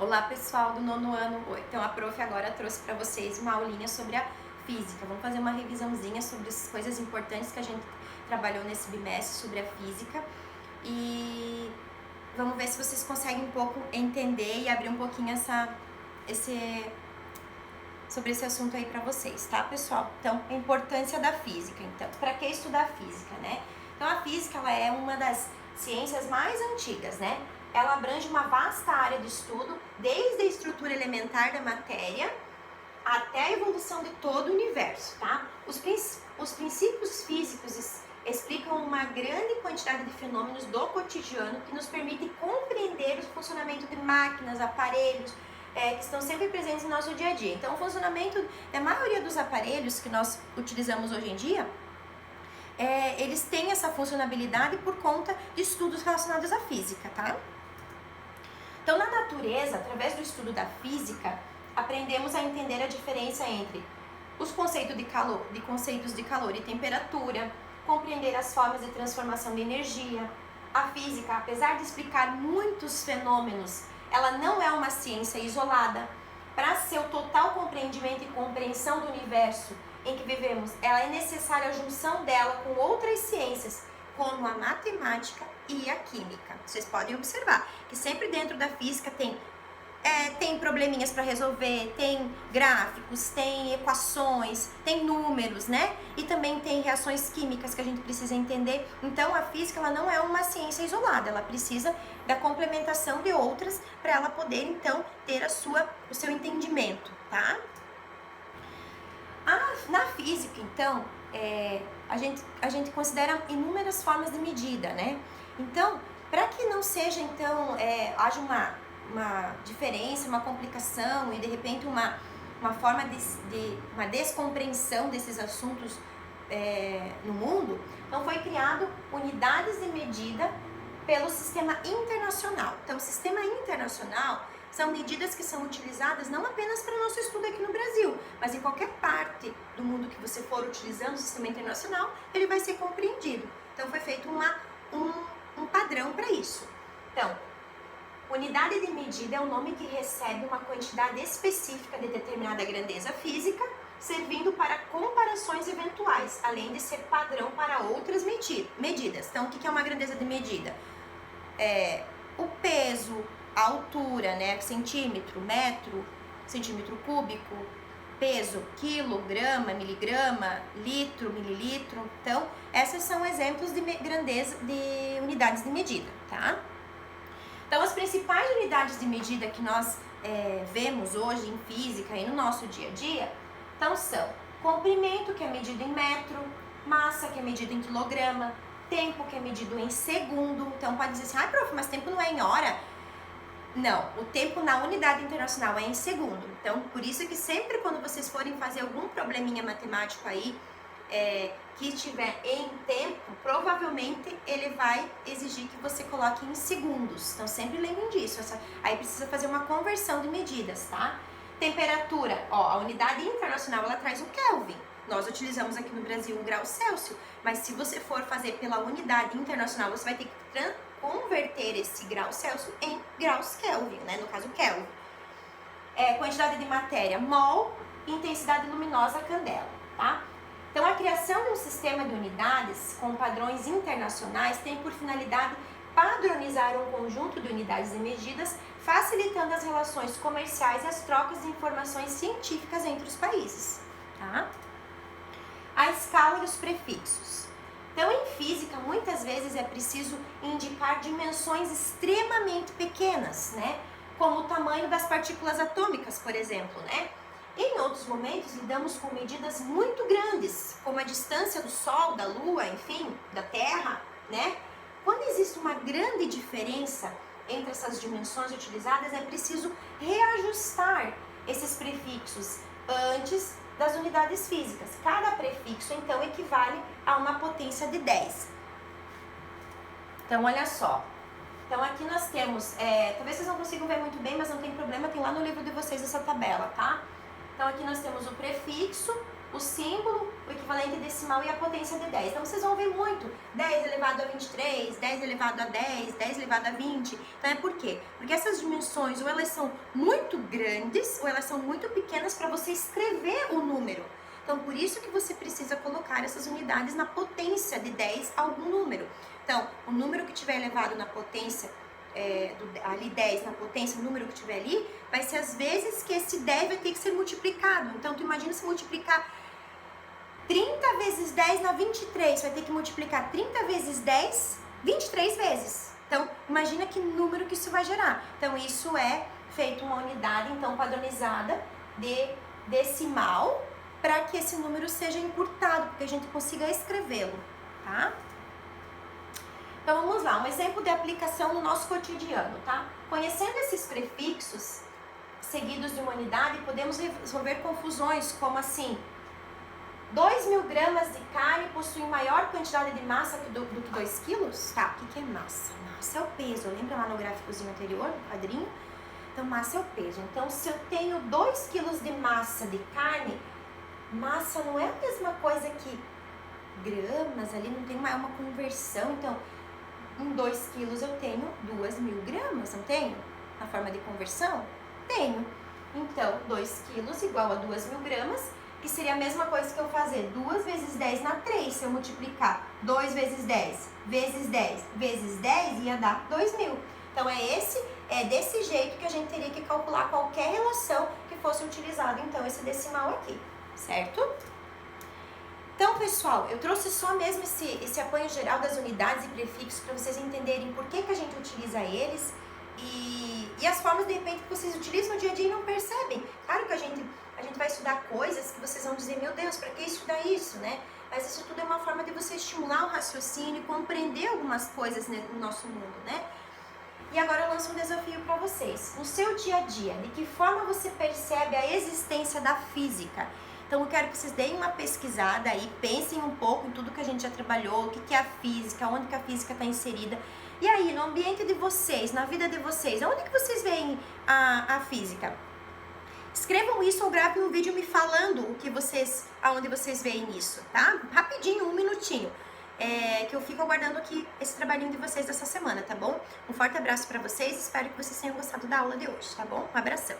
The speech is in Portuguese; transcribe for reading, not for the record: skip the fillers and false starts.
Olá pessoal do nono ano, então a prof agora trouxe para vocês uma aulinha sobre a física. Vamos fazer uma revisãozinha sobre as coisas importantes que a gente trabalhou nesse bimestre sobre a física e vamos ver se vocês conseguem um pouco entender e abrir um pouquinho sobre esse assunto aí para vocês, tá pessoal? Então, a importância da física, então, para que estudar física, né? Então a física ela é uma das ciências mais antigas, né? Ela abrange uma vasta área de estudo, desde a estrutura elementar da matéria até a evolução de todo o universo, tá? Os princípios físicos explicam uma grande quantidade de fenômenos do cotidiano que nos permitem compreender o funcionamento de máquinas, aparelhos, que estão sempre presentes no nosso dia a dia. Então, o funcionamento da maioria dos aparelhos que nós utilizamos hoje em dia, eles têm essa funcionalidade por conta de estudos relacionados à física, tá? Então, na natureza, através do estudo da física, aprendemos a entender a diferença entre os conceitos de calor e temperatura, compreender as formas de transformação de energia. A física, apesar de explicar muitos fenômenos, ela não é uma ciência isolada. Para seu total compreendimento e compreensão do universo em que vivemos, ela é necessária a junção dela com outras ciências, como a matemática e a química. Vocês podem observar que sempre dentro da física tem probleminhas para resolver, tem gráficos, tem equações, tem números, né? E também tem reações químicas que a gente precisa entender. Então, a física ela não é uma ciência isolada, ela precisa da complementação de outras para ela poder, então, ter o seu entendimento, tá? Na física, então, a gente considera inúmeras formas de medida, né? Então, para que não seja, então, haja uma diferença, uma complicação e, de repente, uma forma de uma descompreensão desses assuntos no mundo, então foi criado unidades de medida pelo sistema internacional. Então, o sistema internacional são medidas que são utilizadas não apenas para o nosso estudo aqui no Brasil, mas em qualquer parte do mundo que você for utilizando o sistema internacional, ele vai ser compreendido. Então, foi feito um padrão para isso. Então, unidade de medida é o nome que recebe uma quantidade específica de determinada grandeza física, servindo para comparações eventuais, além de ser padrão para outras medidas. Então, o que é uma grandeza de medida? O peso, a altura, né? Centímetro, metro, centímetro cúbico, peso, quilo, grama, miligrama, litro, mililitro. Então, esses são exemplos de grandeza de unidades de medida, tá? Então, as principais unidades de medida que nós vemos hoje em física e no nosso dia a dia, então são comprimento, que é medido em metro, massa, que é medido em quilograma, tempo, que é medido em segundo. Então, pode dizer assim, prof, mas tempo não é em hora? Não, o tempo na unidade internacional é em segundo. Então, por isso que sempre quando vocês forem fazer algum probleminha matemático aí, que estiver em tempo, provavelmente ele vai exigir que você coloque em segundos. Então, sempre lembrem disso. Aí precisa fazer uma conversão de medidas, tá? Temperatura, a unidade internacional, ela traz o Kelvin. Nós utilizamos aqui no Brasil o grau Celsius, mas se você for fazer pela unidade internacional, você vai ter que converter esse grau Celsius em graus Kelvin, né? No caso, Kelvin. Quantidade de matéria, mol, intensidade luminosa, candela, tá? Então, a criação de um sistema de unidades com padrões internacionais tem por finalidade padronizar um conjunto de unidades e medidas, facilitando as relações comerciais e as trocas de informações científicas entre os países, tá? A escala e os prefixos. Então, em física, muitas vezes é preciso indicar dimensões extremamente pequenas, né? Como o tamanho das partículas atômicas, por exemplo, né? Em outros momentos, lidamos com medidas muito grandes, como a distância do Sol, da Lua, enfim, da Terra, né? Quando existe uma grande diferença entre essas dimensões utilizadas, é preciso reajustar esses prefixos antes das unidades físicas. Cada prefixo, então, equivale a uma potência de 10. Então, olha só. Então, aqui nós temos, talvez vocês não consigam ver muito bem, mas não tem problema, tem lá no livro de vocês essa tabela, tá? Então, aqui nós temos o prefixo, o símbolo o equivalente decimal e a potência de 10. Então vocês vão ver muito 10 elevado a 23, 10 elevado a 10, 10 elevado a 20. Então é por quê? Porque essas dimensões ou elas são muito grandes ou elas são muito pequenas para você escrever o número. Então por isso que você precisa colocar essas unidades na potência de 10 a algum número. Então o número que tiver elevado na potência ali 10 na potência, o número que tiver ali, vai ser as vezes que esse 10 vai ter que ser multiplicado. Então, tu imagina se multiplicar 30 vezes 10 na 23, vai ter que multiplicar 30 vezes 10, 23 vezes. Então, imagina que número que isso vai gerar. Então, isso é feito uma unidade, então, padronizada de decimal, para que esse número seja encurtado, porque a gente consiga escrevê-lo, tá? Então vamos lá, um exemplo de aplicação no nosso cotidiano, tá? Conhecendo esses prefixos seguidos de uma unidade, podemos resolver confusões como assim: 2.000 gramas de carne possuem maior quantidade de massa do que 2 quilos? Tá, o que é massa? Massa é o peso, lembra lá no gráficozinho anterior, no quadrinho? Então massa é o peso. Então se eu tenho 2 quilos de massa de carne, massa não é a mesma coisa que gramas, ali não tem uma conversão, então em 2 quilos eu tenho 2.000 gramas, não tenho? Na forma de conversão? Tenho. Então, 2 quilos igual a 2.000 gramas, que seria a mesma coisa que eu fazer 2 vezes 10 na 3. Se eu multiplicar 2 vezes 10 vezes 10 vezes 10, ia dar 2.000. Então, é desse jeito que a gente teria que calcular qualquer relação que fosse utilizado, então, esse decimal aqui, certo? Então, pessoal, eu trouxe só mesmo esse apanho geral das unidades e prefixos para vocês entenderem por que a gente utiliza eles e as formas, de repente, que vocês utilizam no dia a dia e não percebem. Claro que a gente vai estudar coisas que vocês vão dizer, meu Deus, para que estudar isso, né? Mas isso tudo é uma forma de você estimular o raciocínio e compreender algumas coisas no nosso mundo, né? E agora eu lanço um desafio para vocês. No seu dia a dia, de que forma você percebe a existência da física? Então eu quero que vocês deem uma pesquisada aí, pensem um pouco em tudo que a gente já trabalhou, o que é a física, onde que a física está inserida. E aí, no ambiente de vocês, na vida de vocês, onde que vocês veem a física? Escrevam isso ou gravem um vídeo me falando aonde vocês veem isso, tá? Rapidinho, 1 minutinho. Que eu fico aguardando aqui esse trabalhinho de vocês dessa semana, tá bom? Um forte abraço para vocês, espero que vocês tenham gostado da aula de hoje, tá bom? Um abração.